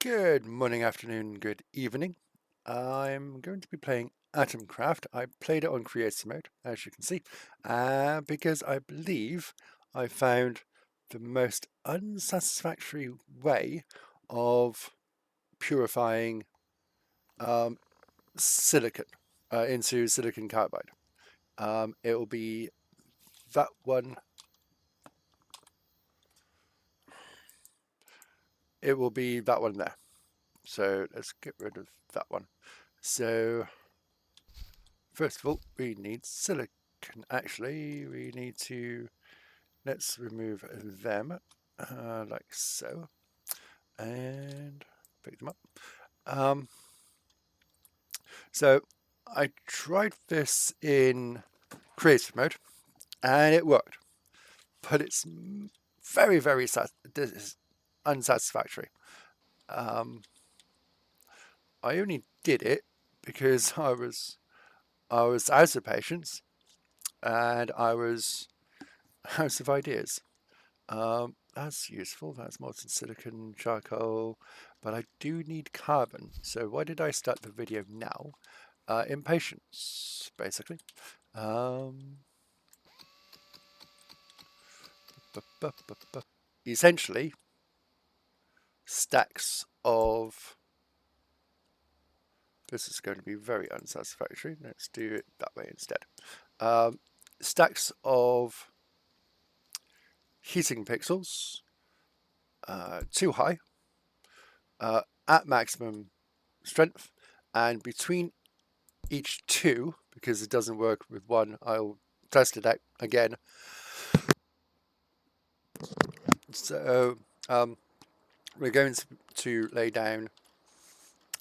Good morning, afternoon, good evening. I'm going to be playing Atomcraft. I played it on creative mode, as you can see, because I believe I found the most unsatisfactory way of purifying silicon into silicon carbide. It will be that one. It will be that one there. So let's get rid of that one. So first of all, we need silicon. Actually, we need to, let's remove them like so, and pick them up. So I tried this in creative mode, and it worked, but it's very, very unsatisfactory. I only did it because I was out of patience and I was out of ideas. That's useful. That's molten silicon, charcoal, but I do need carbon. So why did I start the video now? Impatience, basically. Essentially, stacks of... This is going to be very unsatisfactory. Let's do it that way instead. Stacks of heating pixels, too high, at maximum strength, and between each two, because it doesn't work with one, I'll test it out again. So we're going to lay down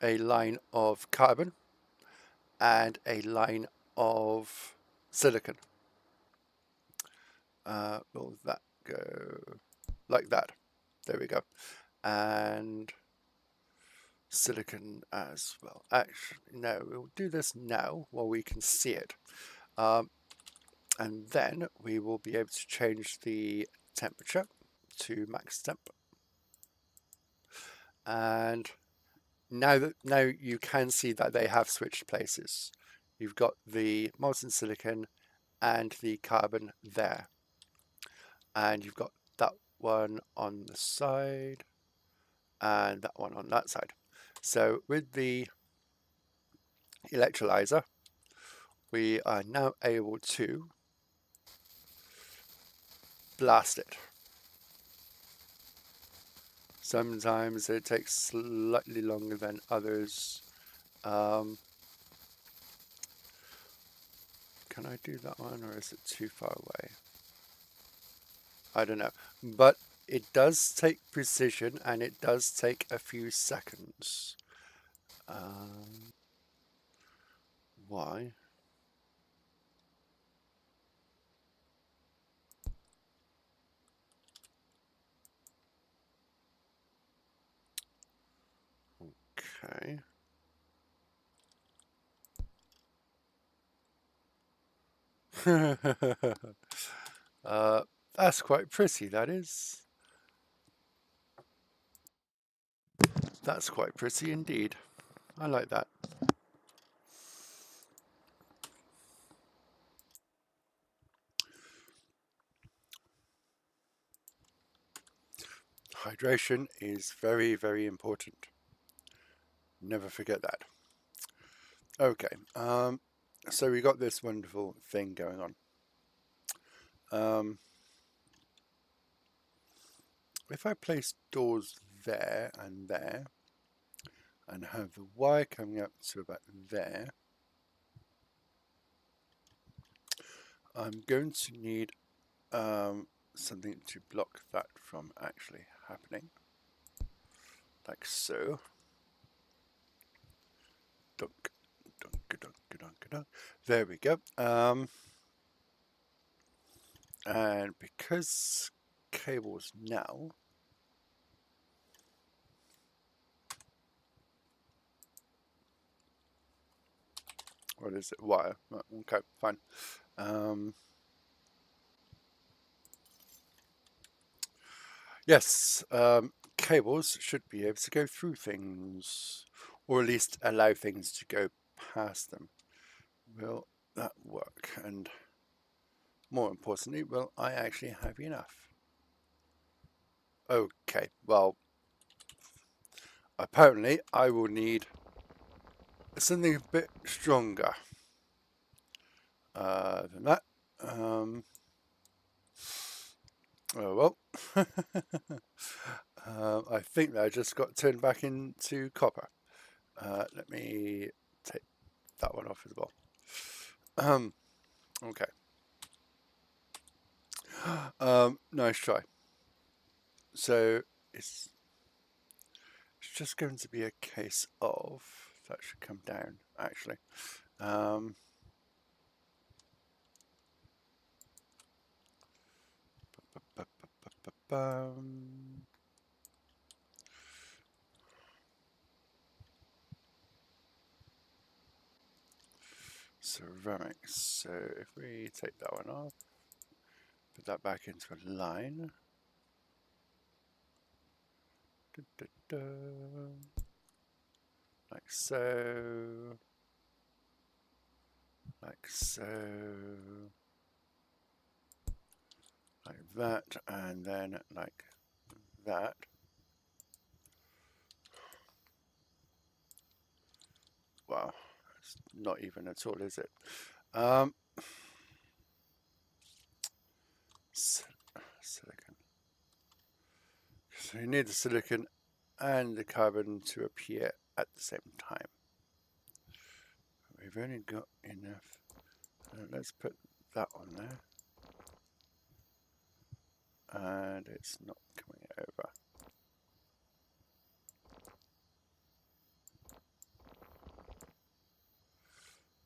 a line of carbon and a line of silicon. Will that go like that? There we go. And silicon as well. Actually, no, we'll do this now while we can see it. And then we will be able to change the temperature to max temp. And now you can see that they have switched places. You've got the molten silicon and the carbon there. And you've got that one on the side and that one on that side. So with the electrolyzer, we are now able to blast it. Sometimes it takes slightly longer than others. Can I do that one, or is it too far away? I don't know. But it does take precision, and it does take a few seconds. Why? Okay. That's quite pretty, that is. That's quite pretty indeed. I like that. Hydration is very, very important. Never forget that. Okay, so we got this wonderful thing going on. If I place doors there and have the wire coming up to about there, I'm going to need something to block that from actually happening, like so. Dunk, dunk, dunk, dunk, dunk. There we go. And because cables now, what is it? Wire. Okay, fine. Yes, cables should be able to go through things, or at least allow things to go past them. Will that work? And more importantly, will I actually have enough? Okay, well, apparently I will need something a bit stronger than that. Oh well. I think that I just got turned back into copper. Let me take that one off as well. Okay. Nice try. So it's just going to be a case of that should come down actually. Ceramics. So if we take that one off, put that back into a line. Like so. Like so. Like that, and then like that. Wow, it's not even at all, is it? Silicon. So you need the silicon and the carbon to appear at the same time. We've only got enough. Let's put that on there. And it's not coming over.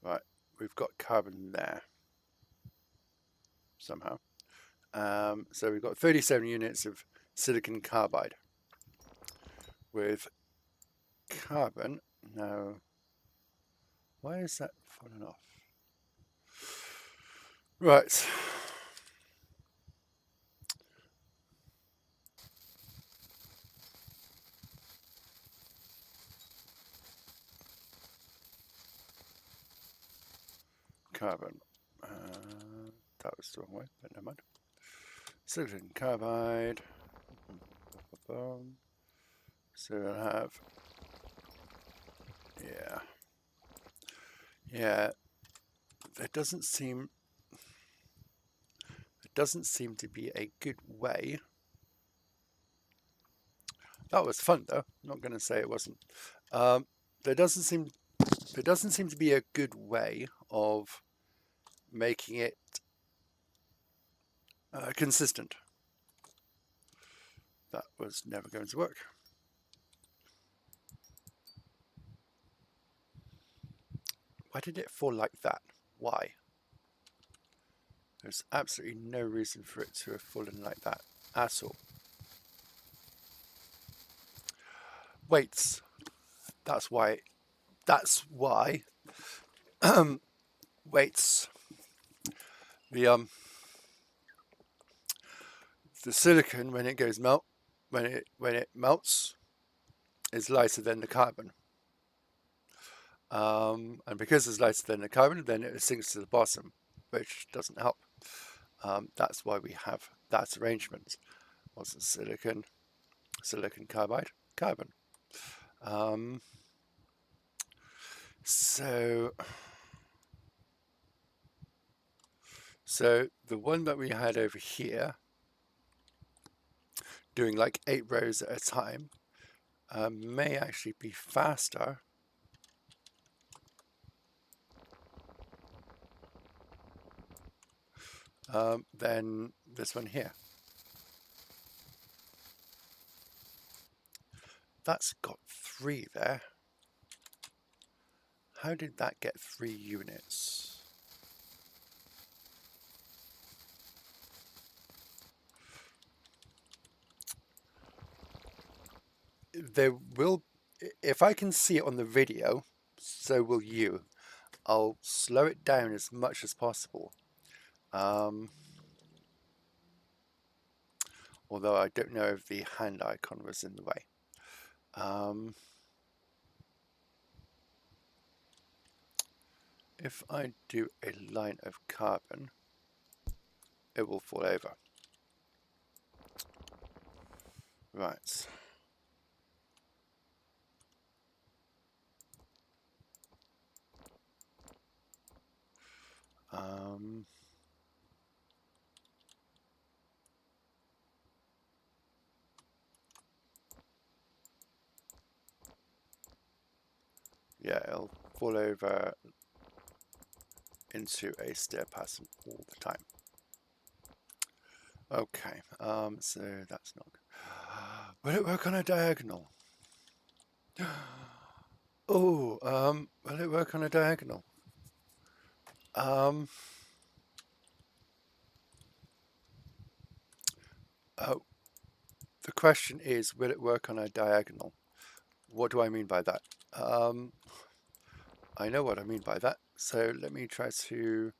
Right, we've got carbon there somehow. So we've got 37 units of silicon carbide with carbon. Now, why is that falling off? Right. Carbon. That was the wrong way, but never mind. Silicon carbide. So we'll have, yeah. There doesn't seem to be a good way. That was fun though. I'm not going to say it wasn't. There doesn't seem to be a good way of making it consistent. That was never going to work. Why did it fall like that? Why? There's absolutely no reason for it to have fallen like that at all. Weights. That's why. Weights. The silicon when it melts is lighter than the carbon. And because it's lighter than the carbon, then it sinks to the bottom, which doesn't help. That's why we have that arrangement. What's the silicon? Silicon carbide, carbon. So the one that we had over here, doing like 8 rows at a time, may actually be faster than this one here. That's got 3 there. How did that get 3 units? There will, if I can see it on the video, so will you. I'll slow it down as much as possible. although I don't know if the hand icon was in the way. If I do a line of carbon, it will fall over. Right. Yeah, it'll fall over into a stair pattern all the time. Okay, so that's not good. Will it work on a diagonal? Oh, will it work on a diagonal? Oh, the question is, will it work on a diagonal? What do I mean by that? I know what I mean by that. So let me try to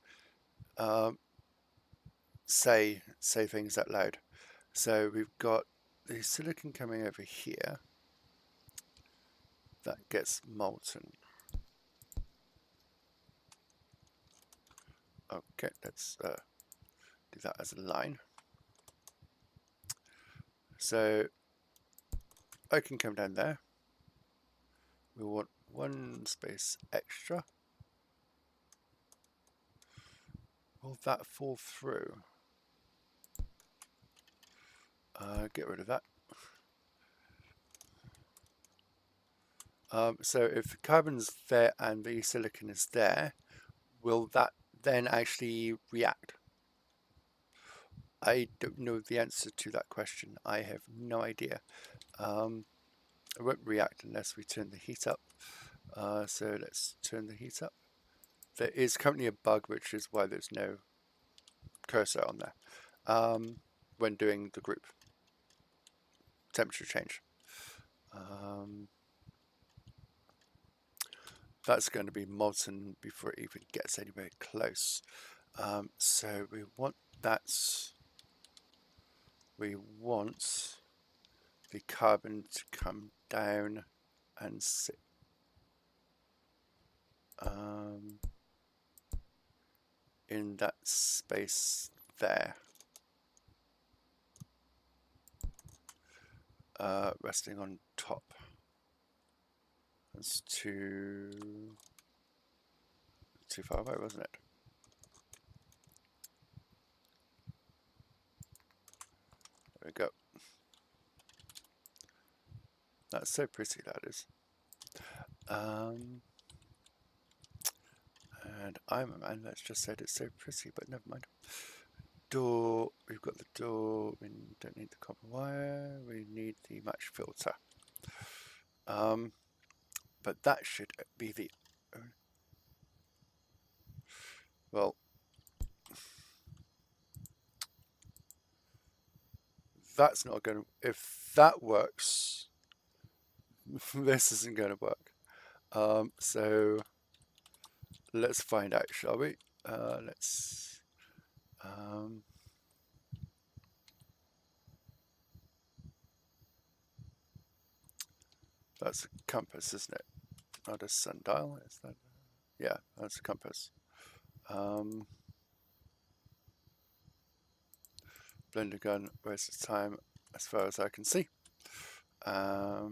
say things out loud. So we've got the silicon coming over here. That gets molten. Okay, let's do that as a line. So I can come down there. We want one space extra. Will that fall through? Get rid of that. So if the carbon's there and the silicon is there, will that then actually react? I don't know the answer to that question. I have no idea. It won't react unless we turn the heat up. So let's turn the heat up. There is currently a bug, which is why there's no cursor on there when doing the group temperature change. That's going to be molten before it even gets anywhere close. So we want that. We want the carbon to come down and sit in that space there, resting on top. That's too far away, wasn't it? There we go. That's so pretty, that is. And I'm a man that's just said it's so pretty, but never mind. Door, we've got the door, we don't need the copper wire, we need the match filter. But that should be the, well, that's not going to, if that works, this isn't going to work. So let's find out, shall we? That's a compass, isn't it? Not a sundial, is that? Yeah, that's a compass. Blender gun wastes time as far as I can see. There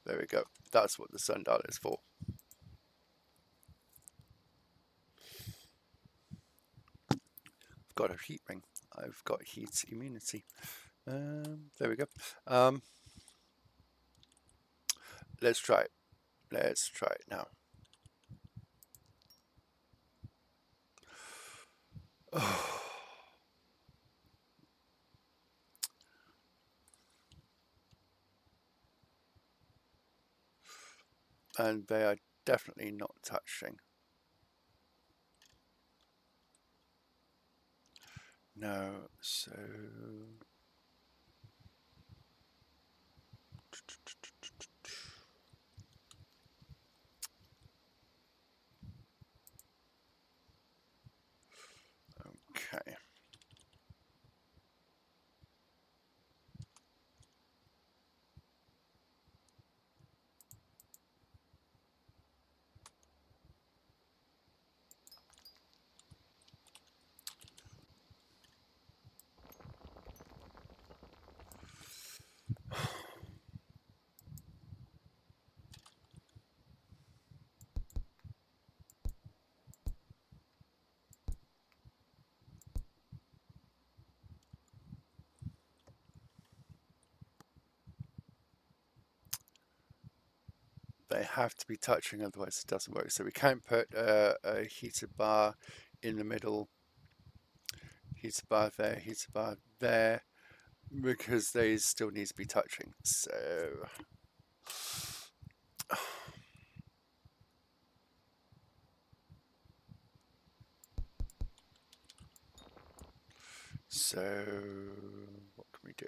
we go. That's what the sundial is for. I've got a heat ring. I've got heat immunity. There we go. Let's try it. Let's try it now. Oh. And they are definitely not touching. No, so okay. They have to be touching, otherwise it doesn't work. So we can't put a heater bar in the middle, heater bar there, because they still need to be touching. So what can we do?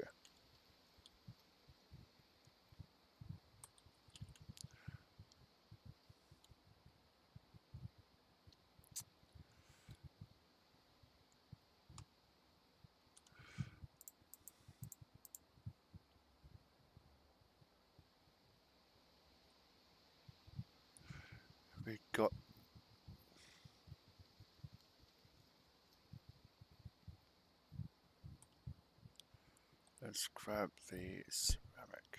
We got let's grab the ceramic.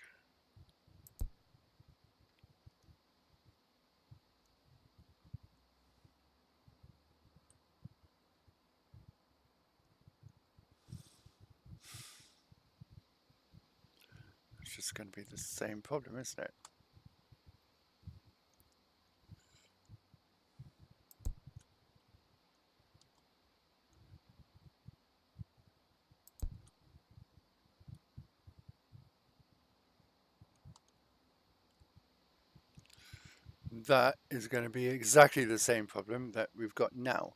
It's just going to be the same problem, isn't it? That is going to be exactly the same problem that we've got now.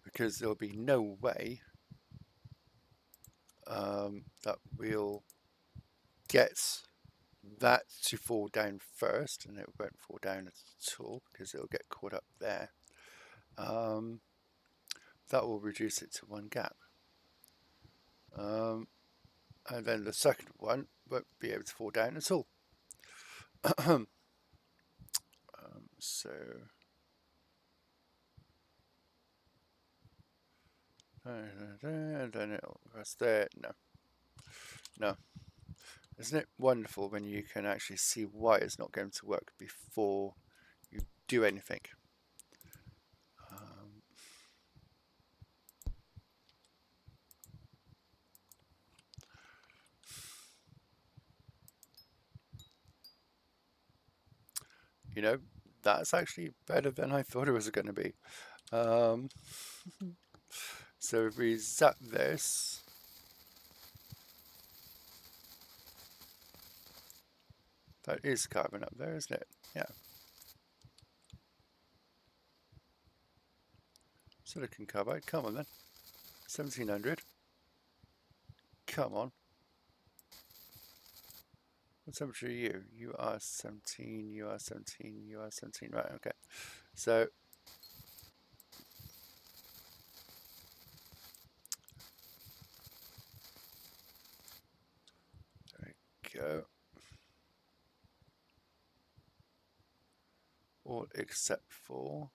Because there'll be no way that we'll get that to fall down first, and it won't fall down at all because it'll get caught up there. That will reduce it to one gap. And then the second one won't be able to fall down at all. So and then it'll rest there. No. Isn't it wonderful when you can actually see why it's not going to work before you do anything? You know, that's actually better than I thought it was going to be. So if we zap this, that is carbon up there, isn't it? Yeah. Silicon carbide, come on then. 1700. Come on. What temperature are you? You are 17, you are 17, you are 17. Right, okay. So there we go. All except for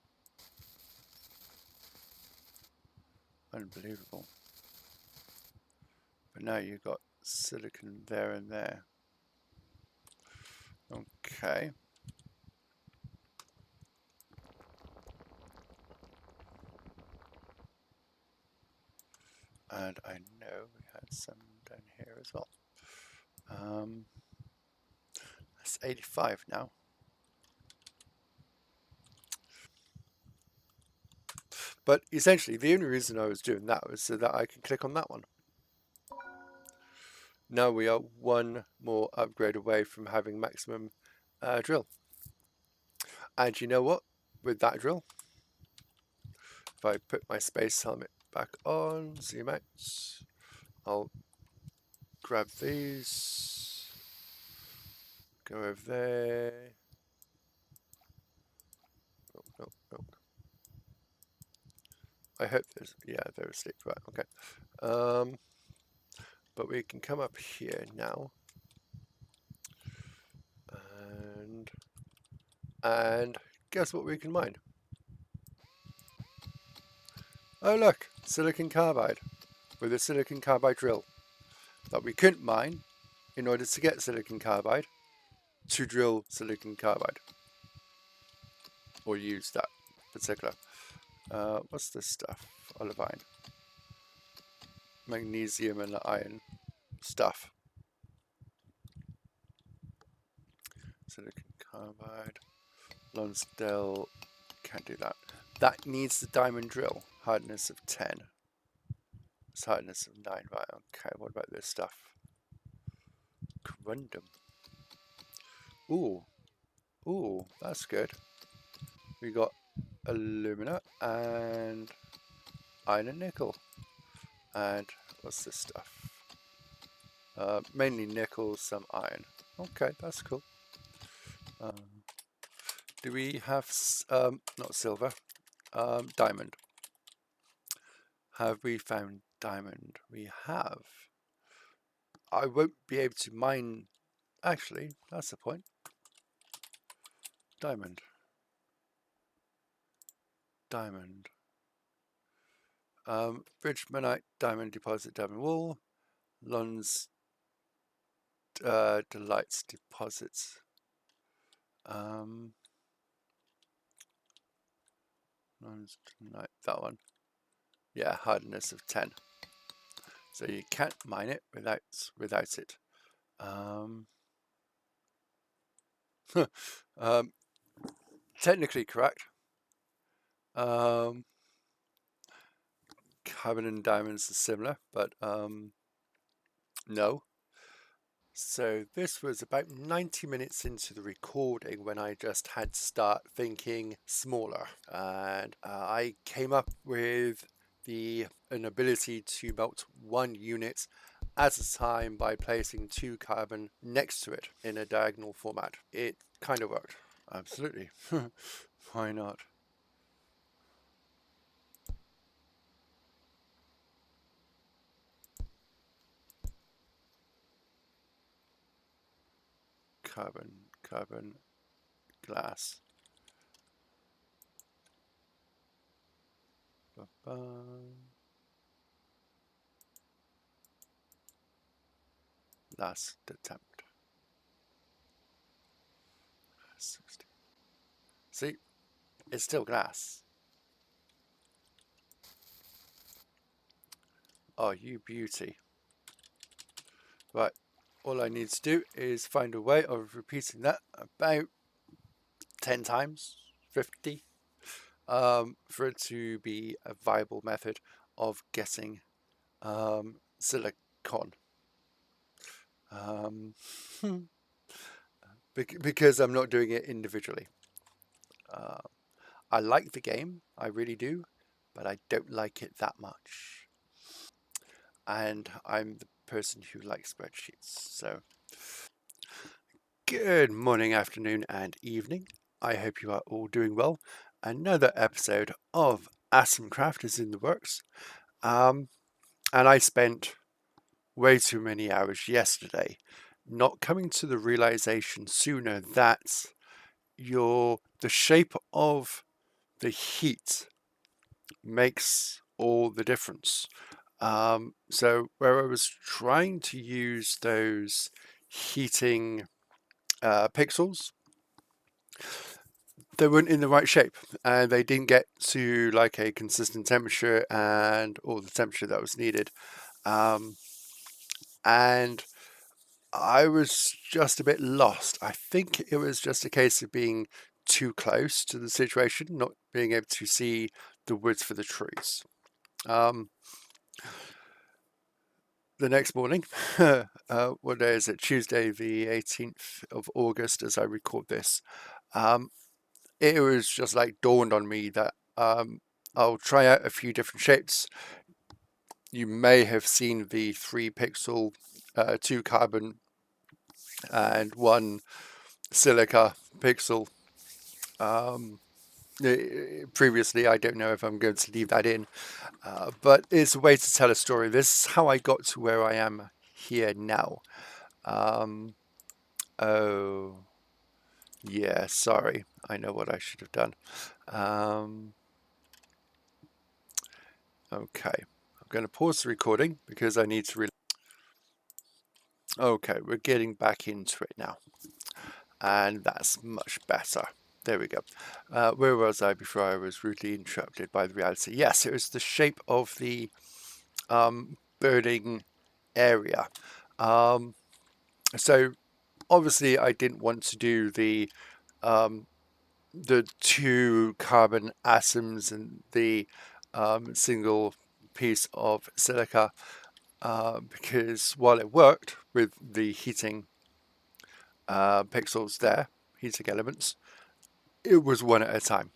unbelievable. But now you've got silicon there and there. Okay. And I know we had some down here as well. That's 85 now. But essentially, the only reason I was doing that was so that I can click on that one. Now we are one more upgrade away from having maximum drill. And you know what? With that drill, if I put my space helmet back on, zoom out, I'll grab these, go over there. Oh. I hope there's, yeah, they're asleep, right, okay. But we can come up here now. And guess what we can mine? Oh look, silicon carbide with a silicon carbide drill that we couldn't mine in order to get silicon carbide to drill silicon carbide or use that particular. What's this stuff? Olivine, magnesium and iron stuff. Silicon carbide. Lonsdale can't do that. That needs the diamond drill. Hardness of 10. It's hardness of 9. Right, okay. What about this stuff? Corundum. Ooh. Ooh, that's good. We got alumina and iron and nickel. And what's this stuff? Mainly nickel, some iron. Okay, that's cool. Do we have, not silver, diamond? Have we found diamond? We have. I won't be able to mine. Actually, that's the point. Diamond. Diamond. Bridgemanite, diamond deposit, diamond wool. Lons delights deposits. Lons delight, that one. Yeah, hardness of 10. So you can't mine it without it. Technically correct. Carbon and diamonds are similar, but no. So this was about 90 minutes into the recording when I just had to start thinking smaller, and I came up with an ability to melt 1 unit at a time by placing 2 carbon next to it in a diagonal format. It kind of worked. Absolutely. Why not? Carbon, glass. Ba-ba. Last attempt. 60. See, it's still glass. Oh, you beauty. Right, all I need to do is find a way of repeating that about 10 times, 50, for it to be a viable method of getting silicon. Because I'm not doing it individually. I like the game, I really do, but I don't like it that much. And I'm the person who likes spreadsheets, so. Good morning, afternoon, and evening. I hope you are all doing well. Another episode of Atomcraft is in the works. And I spent way too many hours yesterday not coming to the realization sooner that the shape of the heat makes all the difference. So where I was trying to use those heating pixels, they weren't in the right shape and they didn't get to like a consistent temperature and all the temperature that was needed. And I was just a bit lost. I think it was just a case of being too close to the situation, not being able to see the woods for the trees. The next morning, what day is it? Tuesday, the 18th of August, as I record this. It was just like dawned on me that I'll try out a few different shapes. You may have seen the 3 pixel, 2 carbon, and 1 silica pixel previously. I don't know if I'm going to leave that in, but it's a way to tell a story. This is how I got to where I am here now. Oh, yeah, sorry. I know what I should have done. Okay, I'm going to pause the recording because I need to. Okay, we're getting back into it now, and that's much better. There we go. Where was I before I was rudely interrupted by the reality? Yes, it was the shape of the burning area. So obviously I didn't want to do the 2 carbon atoms and the single piece of silica, because while it worked with the heating pixels there, heating elements, it was one at a time.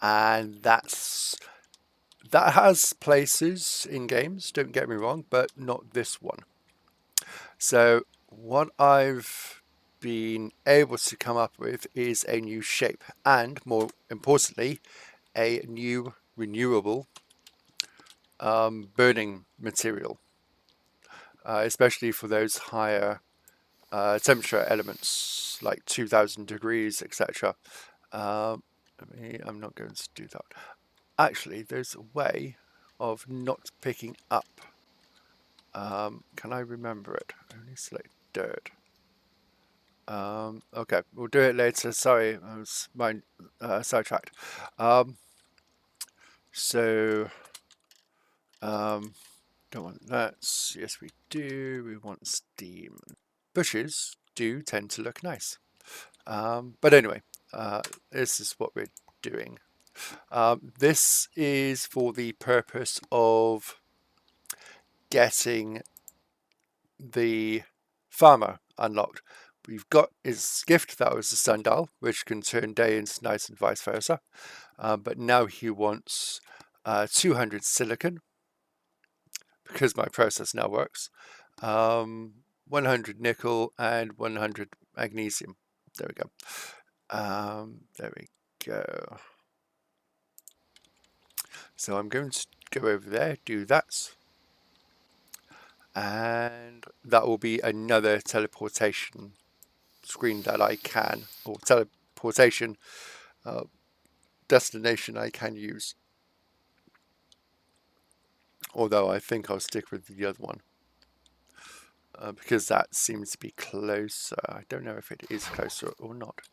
And that has places in games, don't get me wrong, but not this one. So what I've been able to come up with is a new shape, and more importantly, a new renewable burning material, especially for those higher temperature elements like 2000 degrees, etc. I'm not going to do that. Actually, there's a way of not picking up. Can I remember it? Only select dirt. Okay, we'll do it later. Sorry, I was sidetracked. So, don't want that. Yes, we do. We want steam. Bushes do tend to look nice. But anyway, this is what we're doing. This is for the purpose of getting the farmer unlocked. We've got his gift, that was the sundial, which can turn day into night and vice versa. But now he wants 200 silicon, because my process now works, 100 nickel and 100 magnesium. There we go. There we go. So I'm going to go over there, do that. And that will be another teleportation screen that I can, or teleportation destination I can use. Although I think I'll stick with the other one. Because that seems to be closer. I don't know if it is closer or not.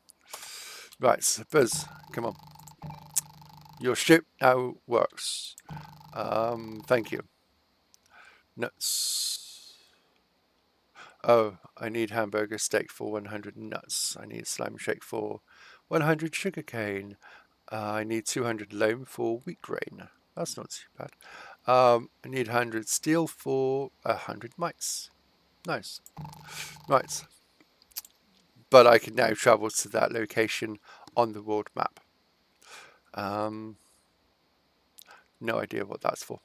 Right, so Buzz, come on. Your ship now works. Thank you. Nuts. Oh, I need hamburger steak for 100 nuts. I need slime shake for 100 sugarcane. I need 200 loam for wheat grain. That's not too bad. I need 100 steel for 100 mites. Nice. Right. But I can now travel to that location on the world map. No idea what that's for.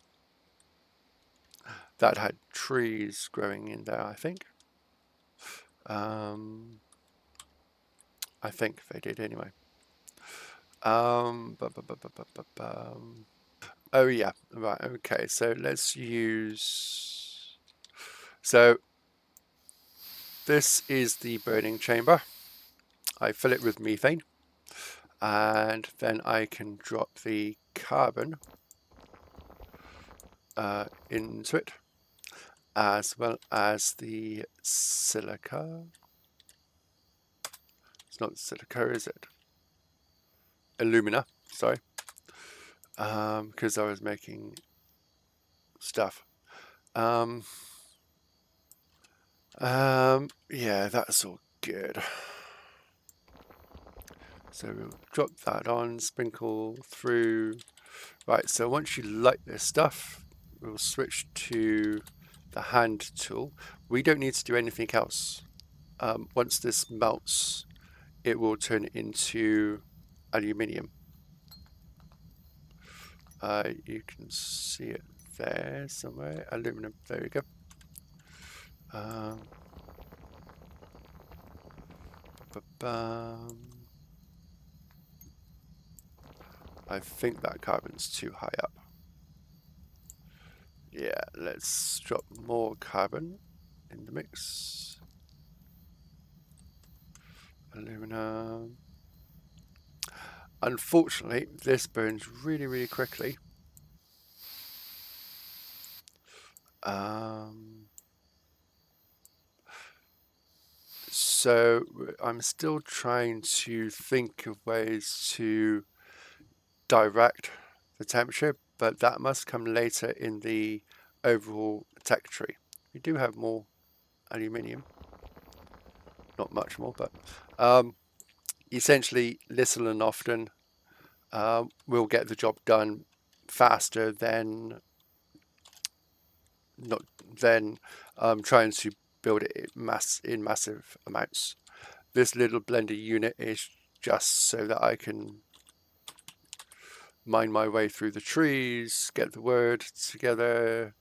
That had trees growing in there, I think. I think they did anyway. Oh yeah, right, okay, so let's use... So, this is the burning chamber. I fill it with methane, and then I can drop the carbon into it, as well as the silica. It's not silica, is it? Alumina, sorry. Because I was making stuff. Yeah, that's all good. So we'll drop that on, sprinkle through. Right, so once you light this stuff, we'll switch to the hand tool. We don't need to do anything else. Once this melts, it will turn into aluminium. You can see it there somewhere. Aluminum, there we go. I think that carbon's too high up. Yeah, let's drop more carbon in the mix. Aluminum. Unfortunately, this burns really, really quickly. So I'm still trying to think of ways to direct the temperature, but that must come later in the overall tech tree. We do have more aluminium. not much more, but essentially little and often will get the job done faster than not than trying to build it in massive amounts. This little blender unit is just so that I can mine my way through the trees, get the word together.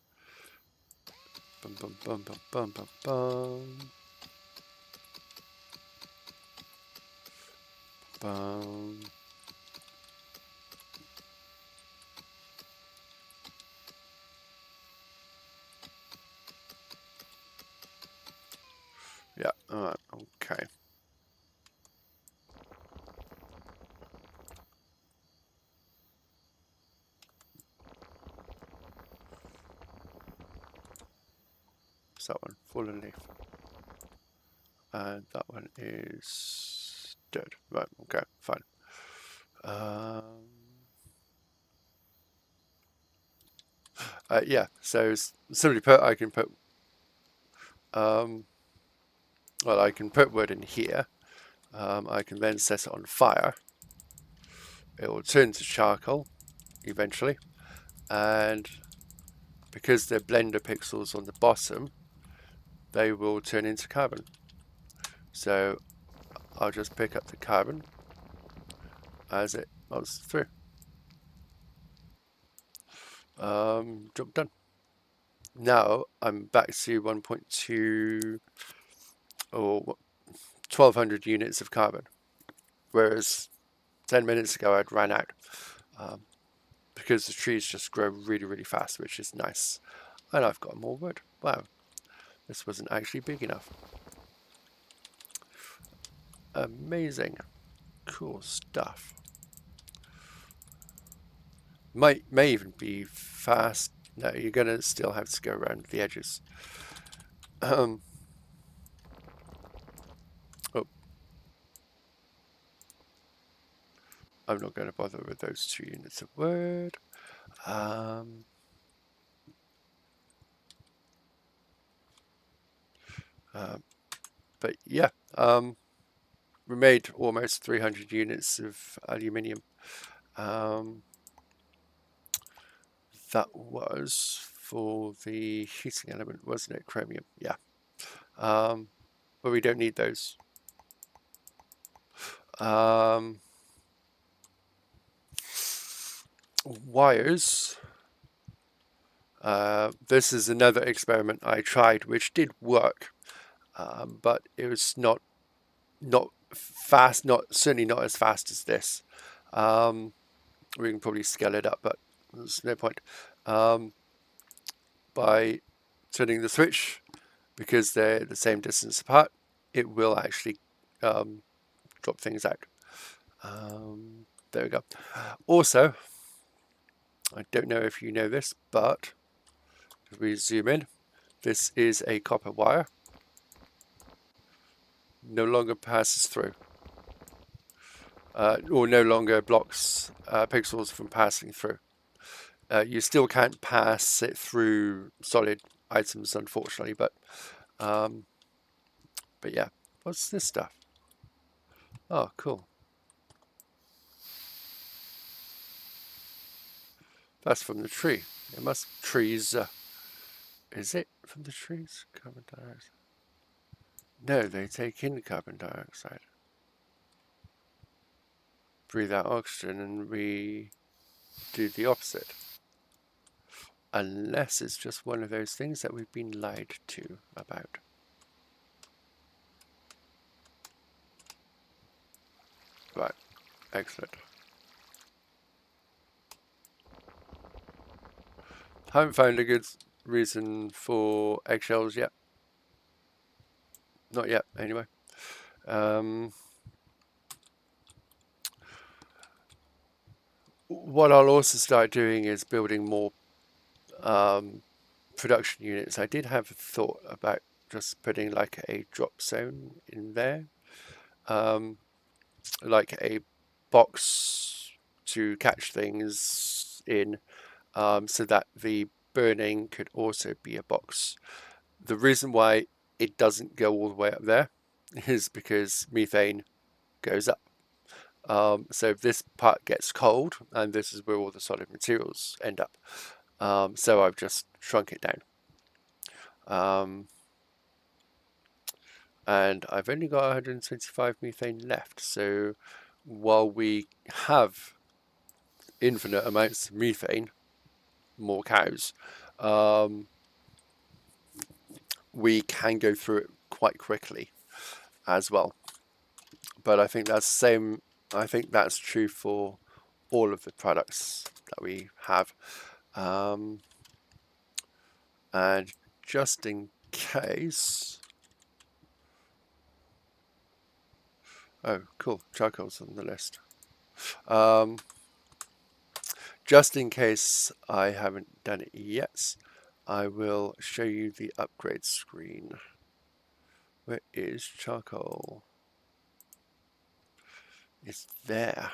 Bum, bum, bum, bum, bum, bum, bum. Bum. Yeah, alright, okay. So that one, fallen leaf. And that one is dead. Right, okay, fine. Yeah, so simply put, I can put, well, I can put wood in here. I can then set it on fire. It will turn to charcoal eventually. And because they're blender pixels on the bottom, they will turn into carbon. So I'll just pick up the carbon as it melts through. Job done. Now I'm back to 1.2 or 1200 units of carbon, whereas 10 minutes ago I'd ran out because the trees just grow really, really fast, which is nice. And I've got more wood. Wow, this wasn't actually big enough. Amazing. Cool stuff. May even be fast. No, you're gonna still have to go around the edges. Oh, I'm not going to bother with those 2 units of wood. But yeah, we made almost 300 units of aluminium. That was for the heating element, wasn't it? Chromium, yeah. But we don't need those. Wires. This is another experiment I tried, which did work, but it was not fast. Certainly not as fast as this. We can probably scale it up, but there's no point. By turning the switch, because they're the same distance apart, it will actually drop things out. There we go. Also, I don't know if you know this, but if we zoom in, this is a copper wire. No longer passes through, or no longer blocks pixels from passing through. You still can't pass it through solid items, unfortunately, but yeah. What's this stuff? Oh, cool. That's from the tree. It must trees. Is it from the trees? Carbon dioxide. No, they take in carbon dioxide, breathe out oxygen, and we do the opposite. Unless it's just one of those things that we've been lied to about. Right, excellent. Haven't found a good reason for eggshells yet. Not yet, anyway. What I'll also start doing is building more production units. I did have a thought about just putting like a drop zone in there, like a box to catch things in, so that the burning could also be a box. The reason why it doesn't go all the way up there is because methane goes up. So if this part gets cold, and this is where all the solid materials end up. So I've just shrunk it down. And I've only got 125 methane left. So while we have infinite amounts of methane, more cows, we can go through it quite quickly as well. But I think that's same. I think that's true for all of the products that we have. And just in case, oh, cool, charcoal's on the list. Just in case I haven't done it yet, I will show you the upgrade screen. Where is charcoal? It's there.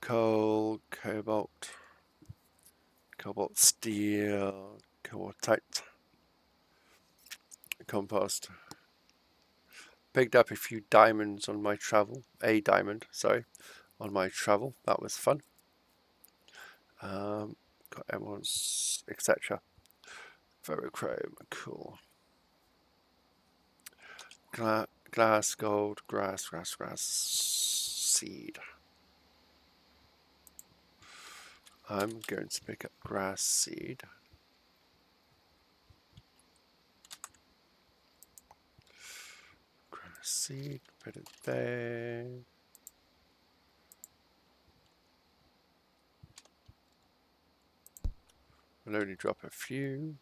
Coal, cobalt, cobalt steel, cobaltite, compost. Picked up a few diamonds on my travel. A diamond, sorry, on my travel. That was fun. Got emeralds, etc. Ferrochrome, cool. Glass, gold, grass, seed. I'm going to pick up grass seed. Grass seed, put it there. We'll only drop a few.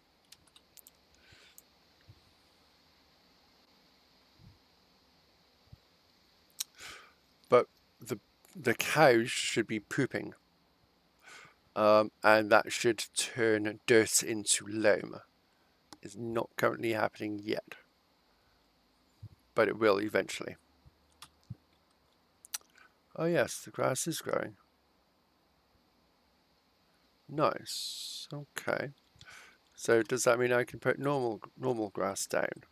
But the cows should be pooping. And that should turn dirt into loam. It's not currently happening yet, but it will eventually. Oh yes, the grass is growing. Nice. Okay. So does that mean I can put normal grass down?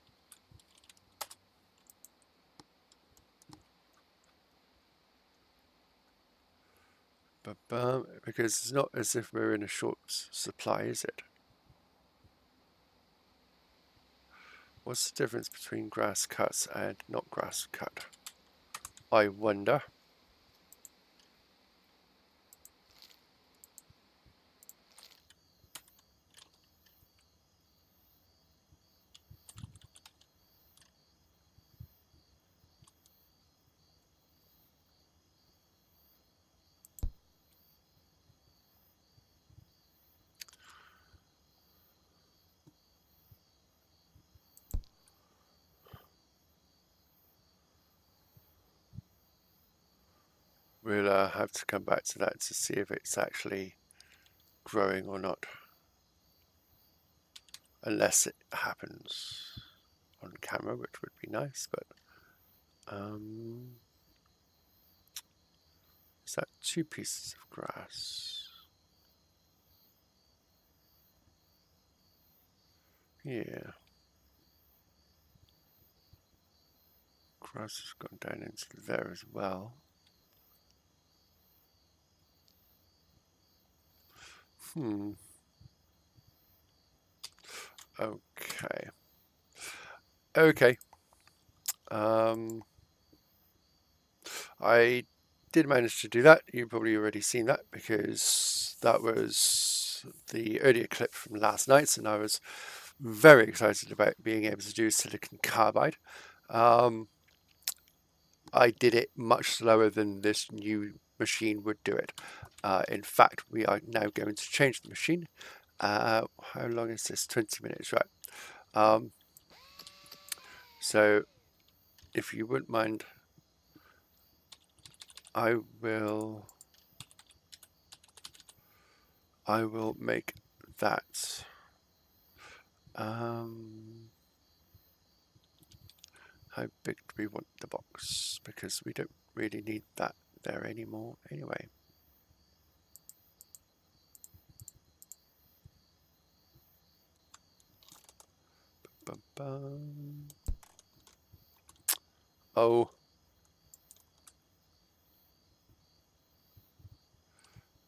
Because it's not as if we're in a short supply, is it? What's the difference between grass cuts and not grass cut? I wonder. We'll have to come back to that to see if it's actually growing or not. Unless it happens on camera, which would be nice, but is that 2 pieces of grass? Yeah. Grass has gone down into there as well. Okay. Okay. I did manage to do that. You've probably already seen that because that was the earlier clip from last night, and I was very excited about being able to do silicon carbide. I did it much slower than this new machine would do it. In fact, we are now going to change the machine. How long is this? 20 minutes, right? So if you wouldn't mind, I will make that. How big do we want the box? Because we don't really need that there anymore anyway. Oh.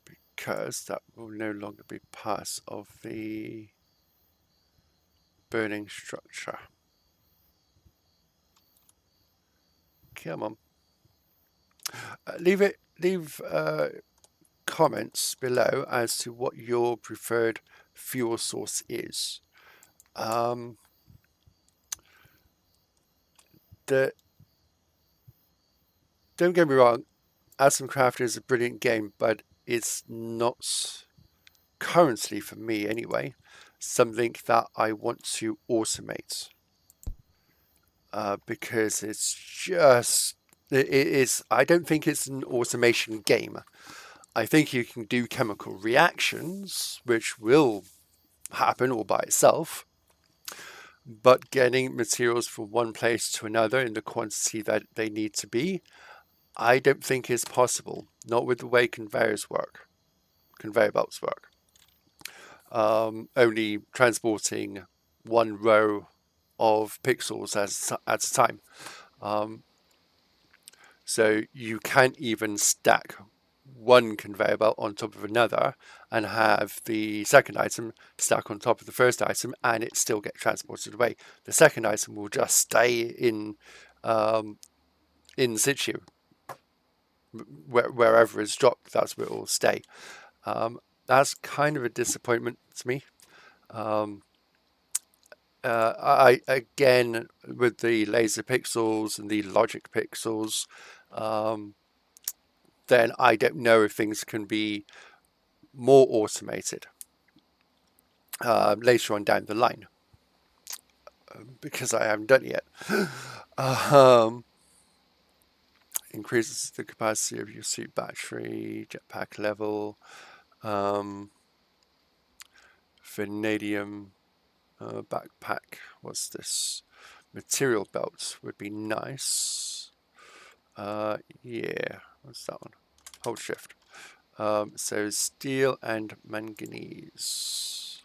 Because that will no longer be part of the burning structure. Come on. Leave comments below as to what your preferred fuel source is. Don't get me wrong, Atomcraft is a brilliant game, but it's not currently, for me anyway, something that I want to automate. Because it's just, it is, I don't think it's an automation game. I think you can do chemical reactions, which will happen all by itself, but getting materials from one place to another in the quantity that they need to be, I don't think is possible. Not with the way conveyor belts work. Only transporting one row of pixels at a time. So you can't even stack one conveyor belt on top of another and have the second item stack on top of the first item and it still get transported away. The second item will just stay in situ. Wherever it's dropped, that's where it will stay. That's kind of a disappointment to me. I again, with the laser pixels and the logic pixels, then I don't know if things can be more automated later on down the line, because I haven't done it yet. Increases the capacity of your suit battery, jetpack level, vanadium backpack. What's this? Material belt would be nice. Yeah, what's that one? Hold shift. So steel and manganese.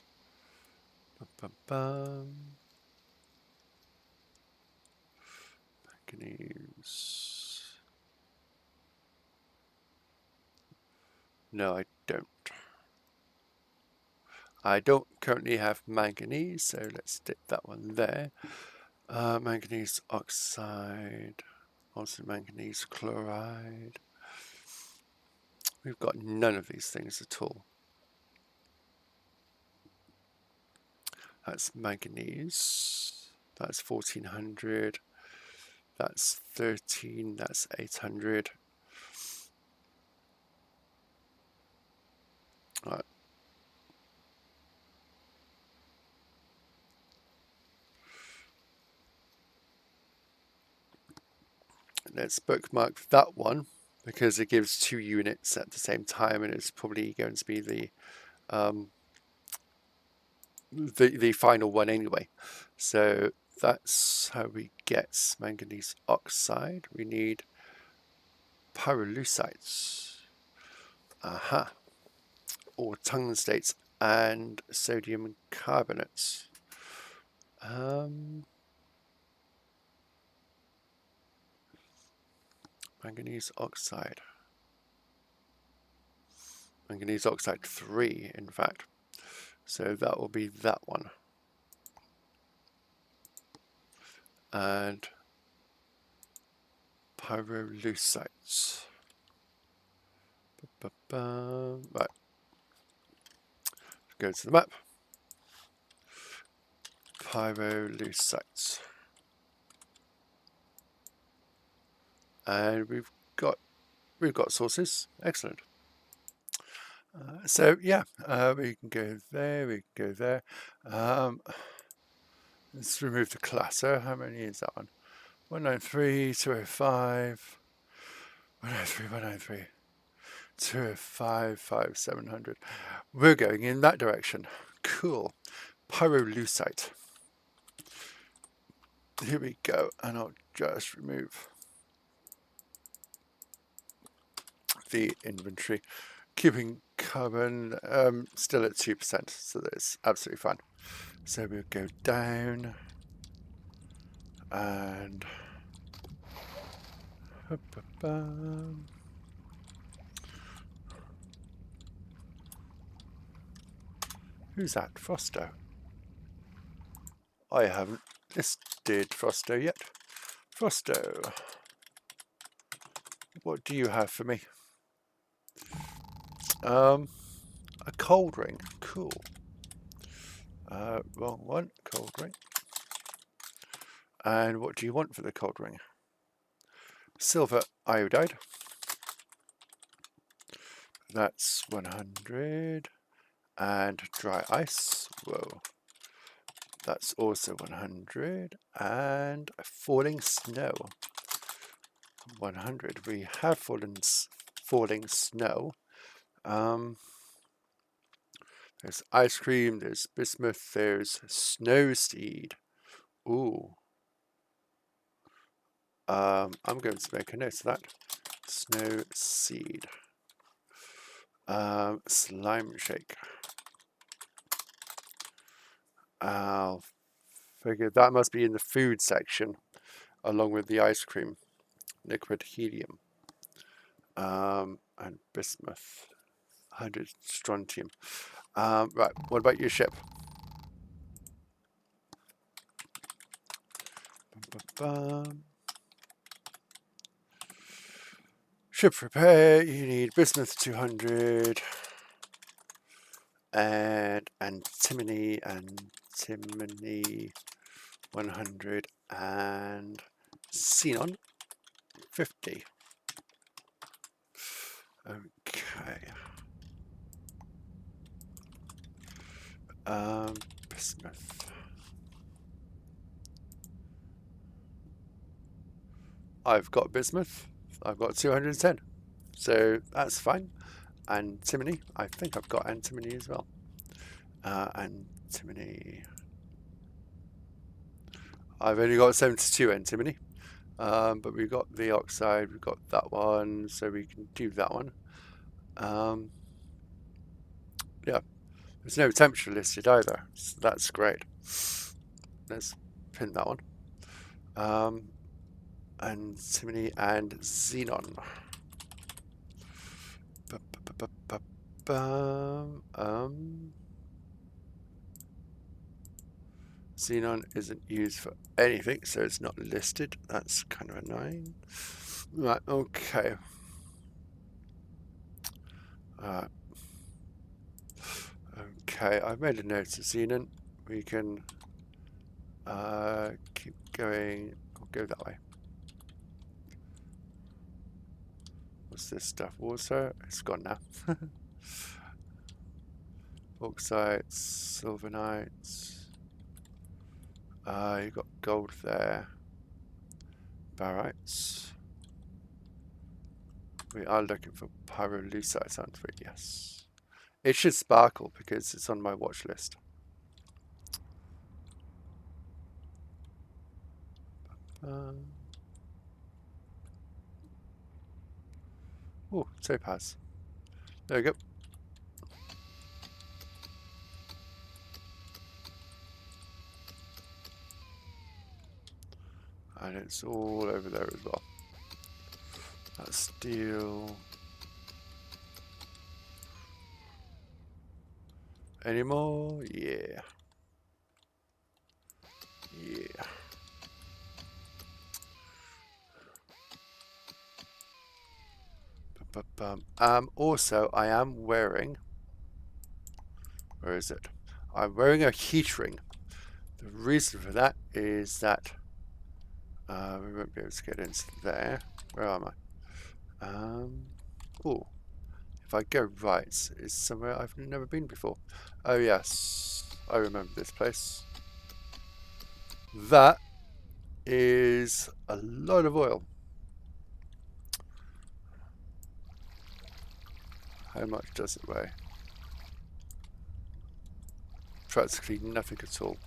Manganese. No, I don't. I don't currently have manganese, so let's stick that one there. Manganese oxide, also manganese chloride. We've got none of these things at all. That's manganese. That's 1400. That's 13. That's 800. All right. Let's bookmark that one because it gives 2 units at the same time, and it's probably going to be the final one anyway. So that's how we get manganese oxide. We need pyrolusite, or tungstates and sodium carbonate. Manganese oxide. Manganese oxide 3, in fact. So that will be that one. And pyrolusite. Right. Go to the map. Pyrolusite. And we've got sources. Excellent. So yeah, we can go there. We can go there. Let's remove the clutter. How many is that one? 193, 205, 193, 193, 205, 5700. We're going in that direction. Cool. Pyrolusite. Here we go. And I'll just remove the inventory. Keeping carbon still at 2%, so that's absolutely fine. So we'll go down and Who's that? Frosto. I haven't listed Frosto yet. Frosto, what do you have for me? A cold ring. Cool. Wrong one. Cold ring. And what do you want for the cold ring? Silver iodide. That's 100. And dry ice. Whoa. That's also 100. And falling snow. 100. We have falling snow. There's ice cream, there's bismuth, there's snow seed. Ooh. I'm going to make a note of that. Snow seed. Slime shake. I'll figure that must be in the food section, along with the ice cream. Liquid helium. And bismuth. 100 strontium. Right, what about your ship? Ship repair, you need bismuth 200 and antimony 100 and xenon 50. Okay. Bismuth. I've got bismuth. I've got 210. So that's fine. Antimony. I think I've got antimony as well. Antimony. I've only got 72 antimony. But we've got the oxide. We've got that one. So we can do that one. Yeah. There's no temperature listed either. So that's great. Let's pin that one. Antimony and xenon. Xenon isn't used for anything, so it's not listed. That's kind of annoying. Right, okay. Okay, I've made a note of xenon. We can keep going. I'll go that way. What's this stuff? Water? It's gone now. Bauxites, silvanites. You got gold there. Barytes. We are looking for pyrolusite, aren't we? Yes. It should sparkle because it's on my watch list. Oh, topaz. There we go. And it's all over there as well. That's steel. Any more? Yeah. Yeah. Also, I am wearing... Where is it? I'm wearing a heat ring. The reason for that is that... we won't be able to get into there. Where am I? Oh, if I go right, it's somewhere I've never been before. Oh yes, I remember this place. That is a lot of oil. How much does it weigh? Practically nothing at all.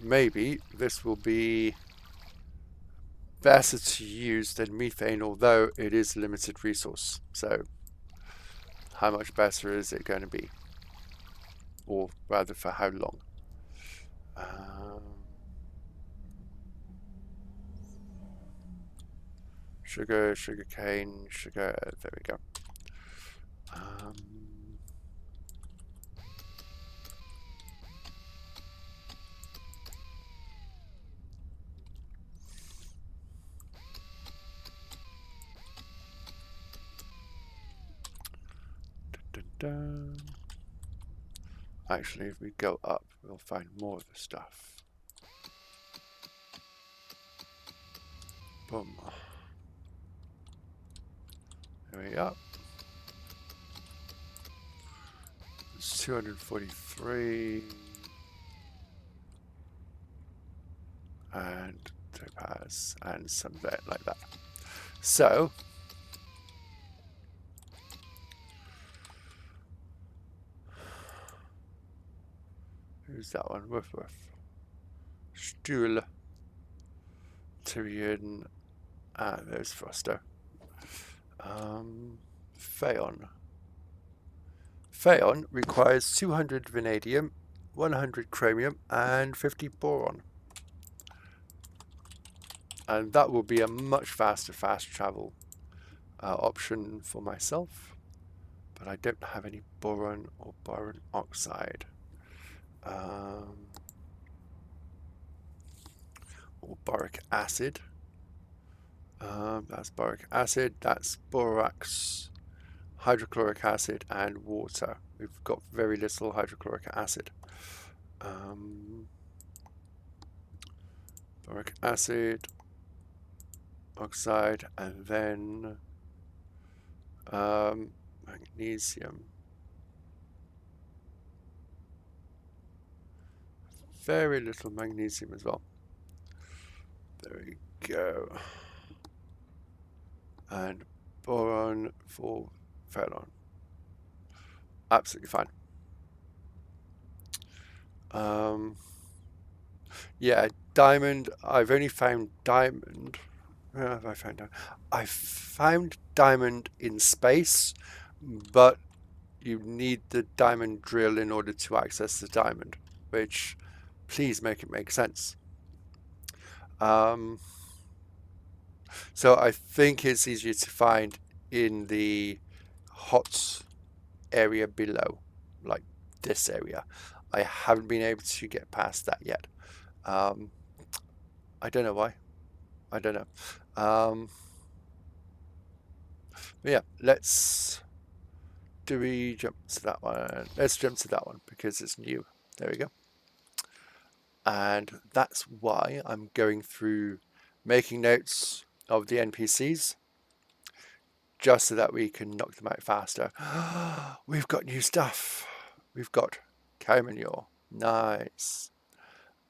Maybe this will be better to use than methane, although it is a limited resource. So how much better is it going to be? Or rather, for how long? Sugar, sugar cane, sugar. There we go. Dun, dun. Actually, if we go up, we'll find more of the stuff. Boom. There we are. It's 243. And topaz and some vet like that. So who's that one? Woof woof. Stuhl. Tyrion. Ah, there's Foster. Phaon. Phaon requires 200 vanadium, 100 chromium, and 50 boron. And that will be a much faster fast travel option for myself. But I don't have any boron or boron oxide. Or boric acid. That's boric acid, that's borax, hydrochloric acid, and water. We've got very little hydrochloric acid. Boric acid, oxide, and then magnesium. Very little magnesium as well. There we go. And boron for phaon. Absolutely fine. Yeah, diamond. I've only found diamond. Where have I found diamond? I found diamond in space, but you need the diamond drill in order to access the diamond, which, please make it make sense. So I think it's easier to find in the hot area below, like this area. I haven't been able to get past that yet. I don't know why. I don't know. But yeah, do we jump to that one? Let's jump to that one because it's new. There we go. And that's why I'm going through making notes of the NPCs just so that we can knock them out faster. We've got new stuff. We've got cow manure. Nice.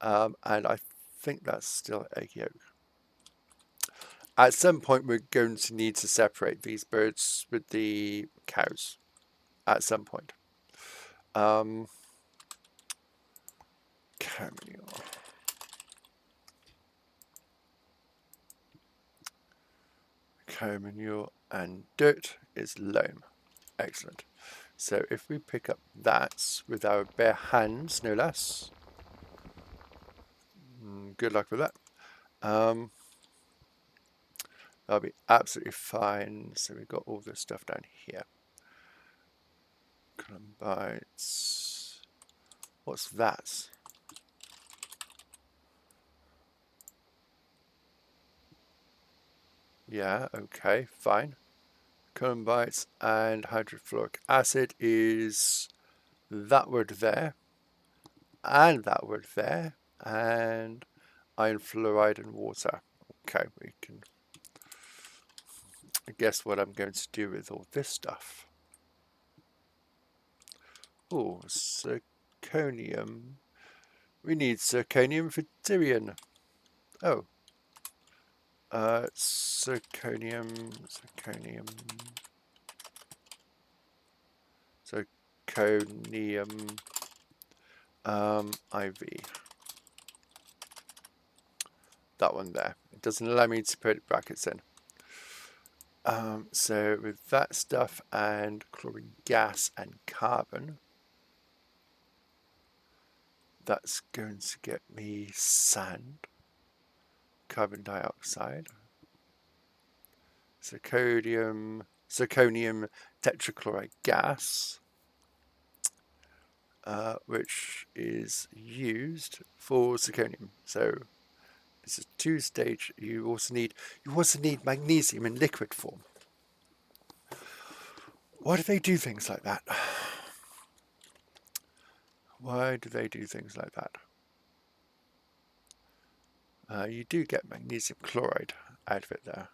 And I think that's still egg yolk. At some point, we're going to need to separate these birds with the cows. At some point. Cow manure. Cow manure and dirt is loam. Excellent. So if we pick up that with our bare hands, no less. Good luck with that. That'll be absolutely fine. So we've got all this stuff down here. Columbites. What's that? Yeah, okay, fine. Columbites and hydrofluoric acid is that word there, and that word there, and iron fluoride and water. Okay, we can guess what I'm going to do with all this stuff. Oh, zirconium. We need zirconium for Tyrion. Oh. Zirconium. IV. That one there. It doesn't allow me to put brackets in. So with that stuff and chlorine gas and carbon, that's going to get me sand, carbon dioxide, zirconium tetrachloride gas, which is used for zirconium. So it's a two-stage. You also need magnesium in liquid form. Why do they do things like that? Why do they do things like that? You do get magnesium chloride out of it there.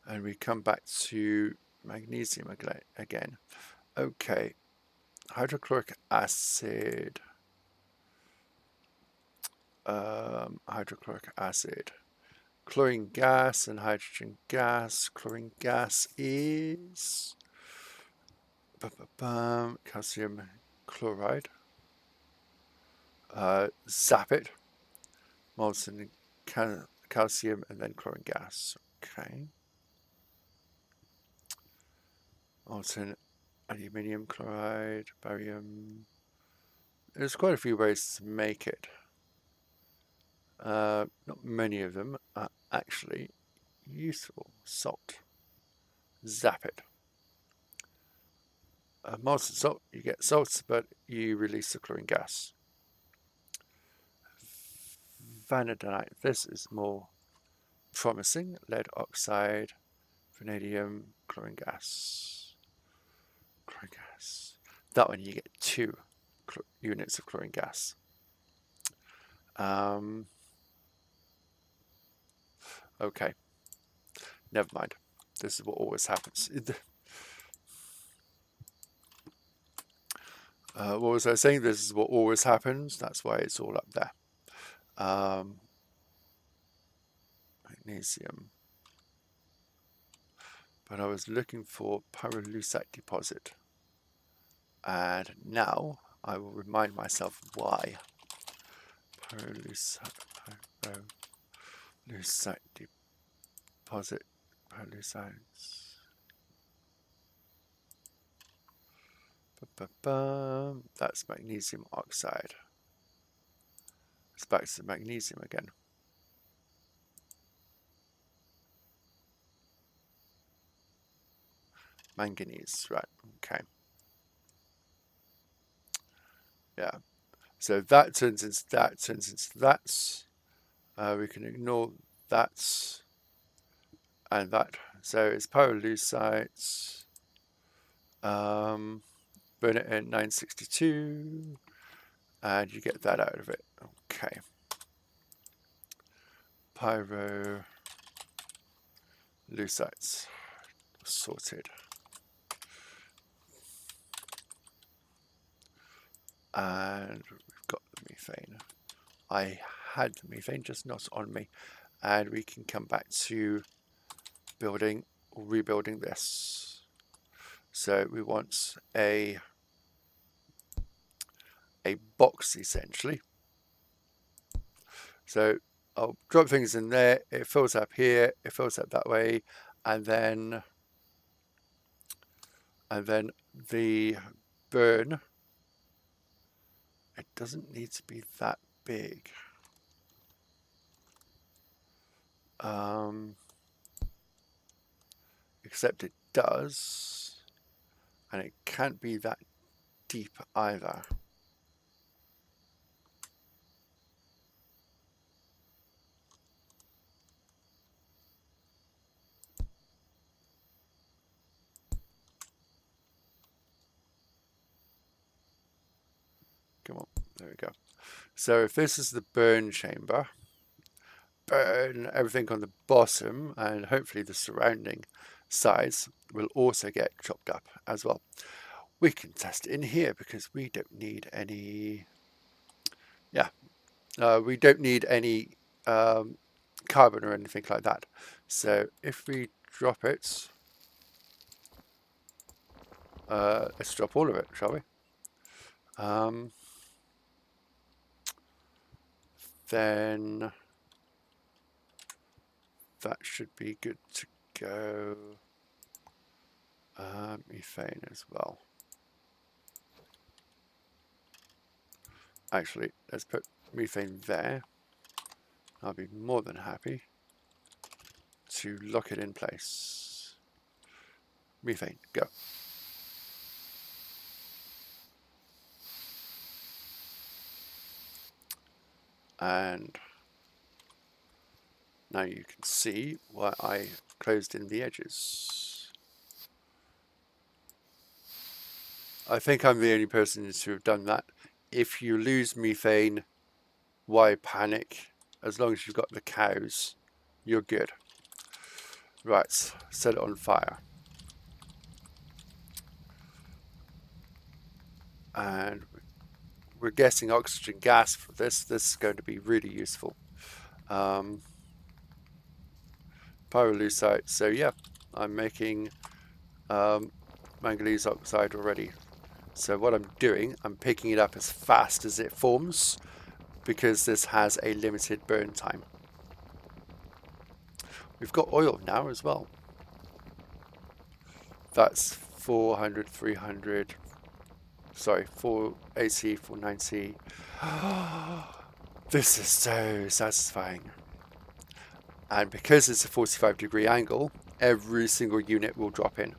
And we come back to magnesium again. Okay, hydrochloric acid. Hydrochloric acid. Chlorine gas and hydrogen gas. Chlorine gas is calcium chloride. Zap it. Molten calcium and then chlorine gas. Okay. Molten aluminium chloride, barium. There's quite a few ways to make it. Not many of them are actually useful. Salt. Zap it. Molten salt, you get salts, but you release the chlorine gas. Vanadinite, this is more promising. Lead oxide, vanadium, chlorine gas. Chlorine gas. That one you get 2 units of chlorine gas. Okay, never mind. This is what always happens. What was I saying? This is what always happens. That's why it's all up there. Magnesium. But I was looking for pyrolusite deposit. And now I will remind myself why. Pyrolusite deposit. Pyrolusite. That's magnesium oxide. It's back to magnesium again. Manganese, right, okay. Yeah, so that turns into that, turns into that. We can ignore that and that. So it's pyrolusite. Burn it in 962 and you get that out of it. Okay. Pyrolusite sorted. And we've got the methane. I had the methane, just not on me. And we can come back to building or rebuilding this. So we want a box essentially. So I'll drop things in there. It fills up here. It fills up that way, and then the burn. It doesn't need to be that big. Except it does, and it can't be that deep either. Come on, there we go. So if this is the burn chamber, burn everything on the bottom, and hopefully the surrounding sides will also get chopped up as well. We can test it in here because we don't need any, we don't need any carbon or anything like that. So if we drop it, let's drop all of it, shall we? Then that should be good to go. Methane as well. Actually, let's put methane there I'll be more than happy to lock it in place. Methane, go. And now you can see why I closed in the edges. I think I'm the only person to have done that. If you lose methane, why panic? As long as you've got the cows, you're good. Right, set it on fire. And we're getting oxygen gas for this. This is going to be really useful. Pyrolusite. So yeah, I'm making manganese oxide already. So what I'm doing, I'm picking it up as fast as it forms because this has a limited burn time. We've got oil now as well. That's 400, 300, sorry, 480, 490. This is so satisfying. And because it's a 45-degree angle, every single unit will drop in.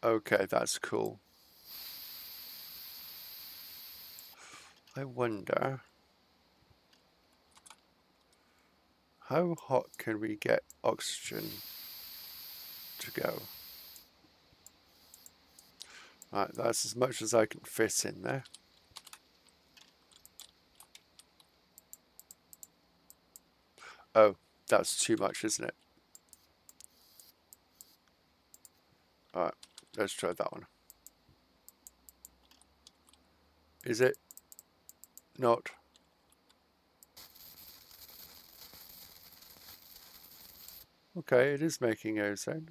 Okay, that's cool. I wonder, how hot can we get oxygen to go? Right, that's as much as I can fit in there. Oh, that's too much, isn't it? Alright, let's try that one. Is it not? Okay, it is making ozone.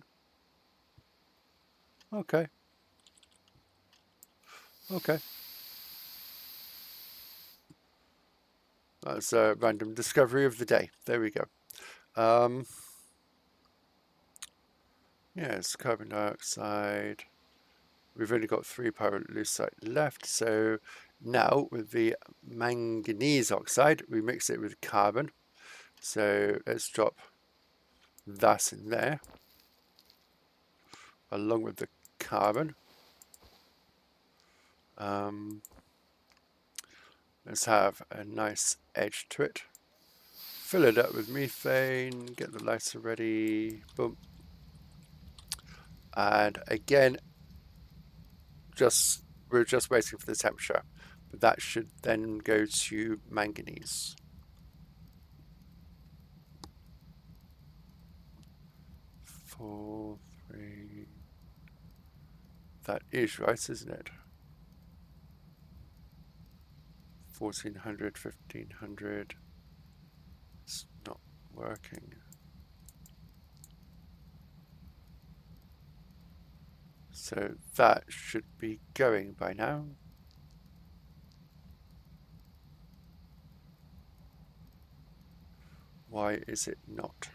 Okay. Okay. That's a random discovery of the day. There we go. Yes, carbon dioxide. We've only got 3 pyrolusite left. So now with the manganese oxide, we mix it with carbon. So let's drop that in there along with the carbon. Let's have a nice edge to it. Fill it up with methane, get the lighter ready, boom. And again, we're just waiting for the temperature, but that should then go to manganese. 4, 3. That is right, isn't it? 1400, 1500. It's not working. So that should be going by now. Why is it not?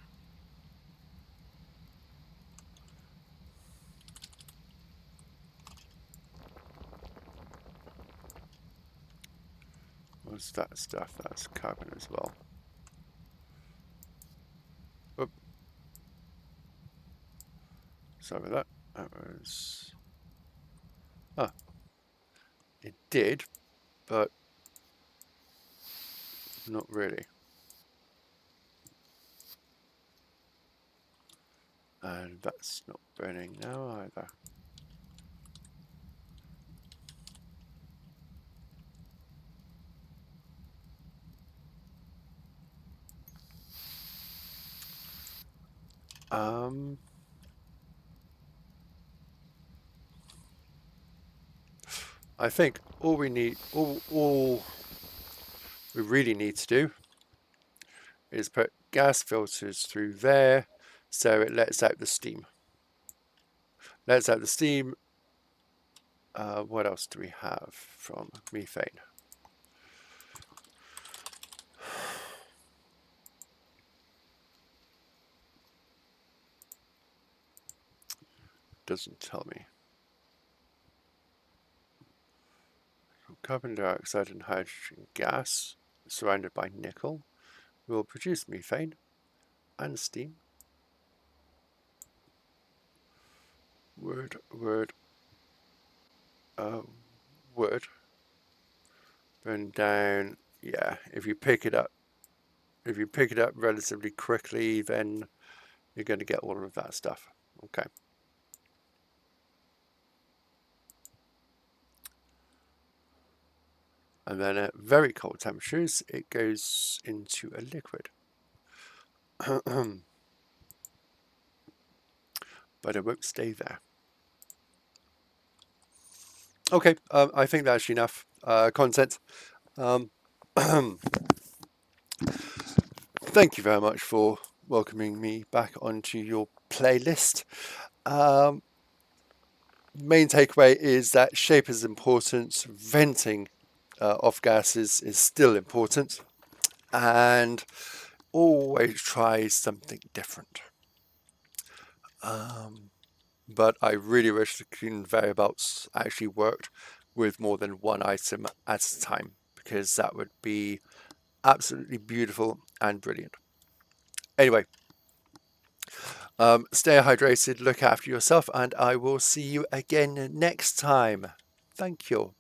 What's that stuff? That's carbon as well. Oop. Sorry about that. That was... Ah. It did, but not really. And that's not burning now either. I think all we really need to do is put gas filters through there so it lets out the steam. Lets out the steam. What else do we have from methane? Doesn't tell me. carbon dioxide and hydrogen gas surrounded by nickel will produce methane and steam. Wood, wood, burn down. Yeah, if you pick it up relatively quickly, then you're going to get all of that stuff. Okay. And then at very cold temperatures, it goes into a liquid. But it won't stay there. Okay, I think that's enough content. Thank you very much for welcoming me back onto your playlist. Main takeaway is that shape is important, venting off gases is still important, and always try something different. But I really wish the conveyor belts actually worked with more than one item at a time, because that would be absolutely beautiful and brilliant. Anyway, stay hydrated, look after yourself, and I will see you again next time. Thank you.